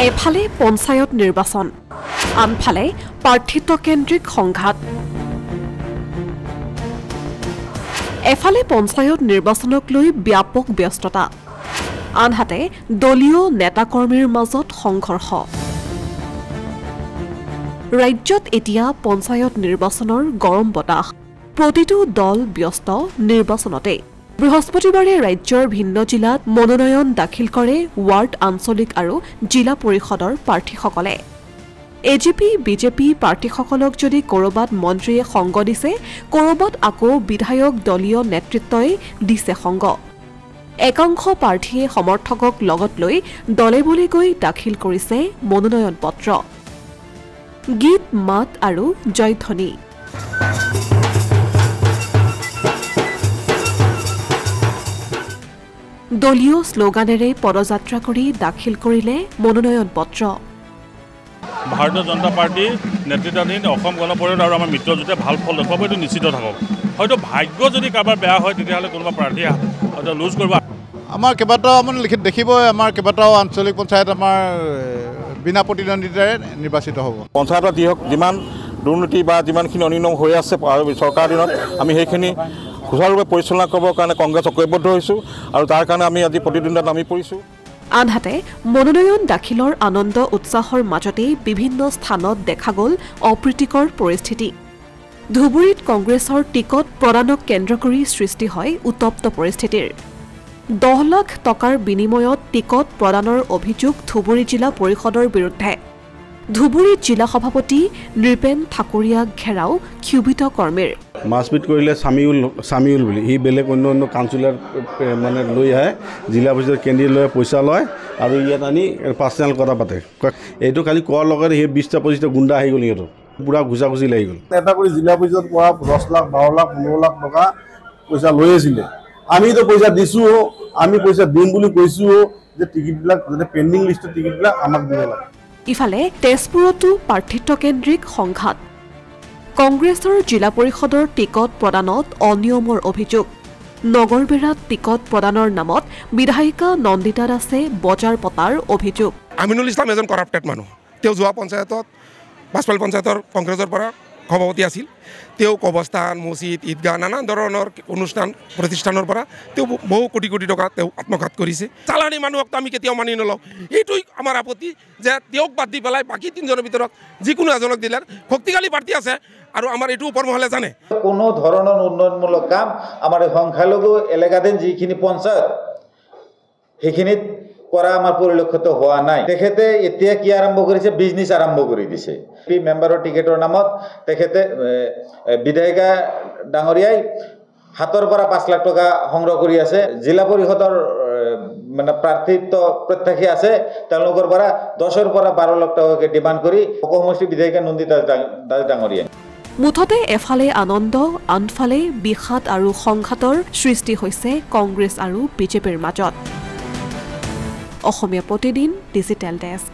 এফালে পঞ্চায়ত নিৰ্বাচন আনফালে প্ৰাৰ্থিত্বকেন্দ্ৰিক সংঘাত এফালে পঞ্চায়ত নিৰ্বাচনক লৈ ব্যাপক ব্যস্ততা আনহাতে দলীয় নেতাকৰ্মীৰ মাজত সংঘৰ্ষ ৰাজ্যত এতিয়া পঞ্চায়ত নিৰ্বাচনৰ গৰম বতাহ প্ৰতিটো দল ব্যস্ত নিৰ্বাচনতে বৃহস্পতিবাৰে ৰাজ্যৰ ভিন্ন জিলাত মনোনয়ন দাখিল কৰে ৱাৰ্ড আঞ্চলিক আৰু জিলা পৰিষদৰ প্ৰাৰ্থীসকলে এজিপি বিজেপি প্ৰাৰ্থীসকলক যদি কৰবাত মন্ত্ৰীয়ে সংগ দিছে কৰবাত আকৌ বিধায়ক দলীয় নেতৃত্বই দিছে সংগ একাংশ প্ৰাৰ্থীয়ে সমৰ্থকক লগত লৈ দলে বলে গৈ দাখিল কৰিছে মনোনয়ন পত্ৰ গীত মাত আৰু জয়ধ্বনি দলীয় শ্লোগানেৰে পদযাত্ৰা কৰি দাখিল কৰিলে মনোনয়ন পত্ৰ ভাৰতীয় জনতা পাৰ্টি নেতৃত্বাধীন অসম গণ পৰিষদ আৰু আমাৰ মিত্ৰজোঁটে ভাল ফল দেখুৱাব এইটো নিশ্চিত থাকক হয়তো ভাগ্য যদি কাৰোবাৰ বেয়া হয় তেতিয়াহ'লে কোনোবা প্ৰাৰ্থীয়ে হয়তো লুজ কৰিব আমাৰ কেইবাটাও মানে দেখিবই আমাৰ কেইবাটাও আঞ্চলিক পঞ্চায়ত আমাৰ বিনা প্ৰতিদ্বন্দ্বিতাৰে নিৰ্বাচিত হ'ব পঞ্চায়তত যিমান দুৰ্নীতি বা যিমানখিনি অনিয়ম হৈ আছে চৰকাৰৰ দিনত আমি সেইখিনি সুচাৰুৰূপে পৰিচালনা কৰিবৰ কাৰণে কংগ্ৰেছ ঐক্যবদ্ধ হৈছোঁ আৰু তাৰ কাৰণে আমি আজি প্ৰতিদ্বন্দ্বিতাত নামি পৰিছোঁ আনহাতে মনোনয়ন দাখিলৰ আনন্দ উৎসাহৰ মাজতেই বিভিন্ন স্থানত দেখা গ'ল অপ্ৰীতিকৰ পৰিস্থিতি ধুবুৰীত কংগ্ৰেছৰ টিকট প্ৰদানক কেন্দ্ৰ কৰি সৃষ্টি হয় উত্তপ্ত পৰিস্থিতিৰ 10 লাখ টকাৰ বিনিময়ত টিকট প্ৰদানৰ অভিযোগ ধুবুৰী জিলা পৰিষদৰ বিৰুদ্ধে ধুবুৰী জিলা সভাপতি নৃপেন ঠাকুৰীয়াক ঘেৰাও ক্ষুভিত কৰ্মীৰ মাছবিট কৰিলে সামিউল বুলি ই বেলেগ অন্য কাউন্সিলৰ মানে লৈ আহে জিলা পৰিষদৰ কেন্দ্ৰীয় লৈ পইচা লয় আৰু ইয়াত আনি পাৰ্চনেল কথা পাতে এইটো খালি কোৱাৰ লগত সেই 20টা 25টা গুণ্ডা আহি গ'ল সিহঁতৰ পুৰা ঘুচা লাগি গ'ল এটা কৰি জিলা পৰিষদৰ পৰা 10 লাখ 12 লাখ 15 লাখ টকা পইচা লৈ আছিলে আমিতো পইচা দিছোঁ আমি পইচা দিম বুলি কৈছোঁ যে টিকিটবিলাক যাতে পেণ্ডিং লিষ্টৰ টিকিটবিলাক আমাক দিব লাগে ইফালে তেজপুৰতো প্ৰাৰ্থিত্বকেন্দ্ৰিক সংঘাত কংগ্ৰেছৰ জিলা পৰিষদৰ টিকট প্ৰদানত অনিয়মৰ অভিযোগ নগৰবেৰাত টিকট প্ৰদানৰ নামত বিধায়িকা নন্দিতা দাসে বজাৰ পতাৰ অভিযোগ আমিনুল ইছলাম এজন কৰাপ্টেড মানুহ তেওঁ যোৱা পঞ্চায়তত বাছপাল পঞ্চায়তৰ কংগ্ৰেছৰ পৰা সভাপতি আছিল তেওঁ কবস্থান মছজিদ ঈদগাহ নানান ধৰণৰ অনুষ্ঠান প্ৰতিষ্ঠানৰ পৰা তেওঁ বহু কোটি কোটি টকা তেওঁ আত্মঘাত কৰিছে চালানী মানুহক আমি কেতিয়াও মানি নলওঁ এইটোই আমাৰ আপত্তি যে তেওঁক বাদ দি পেলাই বাকী তিনিজনৰ ভিতৰত যিকোনো এজনক দিলে শক্তিশালী পাৰ্টি আছে আৰু আমাৰ এইটো ওপৰ মহলে জানে কোনো ধৰণৰ উন্নয়নমূলক কাম আমাৰ সংখ্যালঘু এলেকাতে যিখিনি পঞ্চায়ত সেইখিনিত কৰা আমাৰ পৰিলক্ষিত হোৱা নাই তেখেতে এতিয়া কি আৰম্ভ কৰিছে বিজনেছ আৰম্ভ কৰি দিছে মেম্বাৰৰ টিকেটৰ নামত তেখেতে বিধায়িকা ডাঙৰীয়াই হাতৰ পৰা 5 লাখ টকা সংগ্ৰহ কৰি আছে জিলা পৰিষদৰ মানে প্ৰাৰ্থিত্ব প্ৰত্যাশী আছে তেওঁলোকৰ পৰা 10ৰ পৰা 12 লাখ টকাকে ডিমাণ্ড কৰি সমষ্টি বিধায়িকা নন্দিতা দাস ডাঙৰীয়াই মুঠতে এফালে আনন্দ আনফালে বিষাদ আৰু সংঘাতৰ সৃষ্টি হৈছে কংগ্ৰেছ আৰু বিজেপিৰ মাজত অসমীয়া প্ৰতিদিন ডিজিটেল ডেস্ক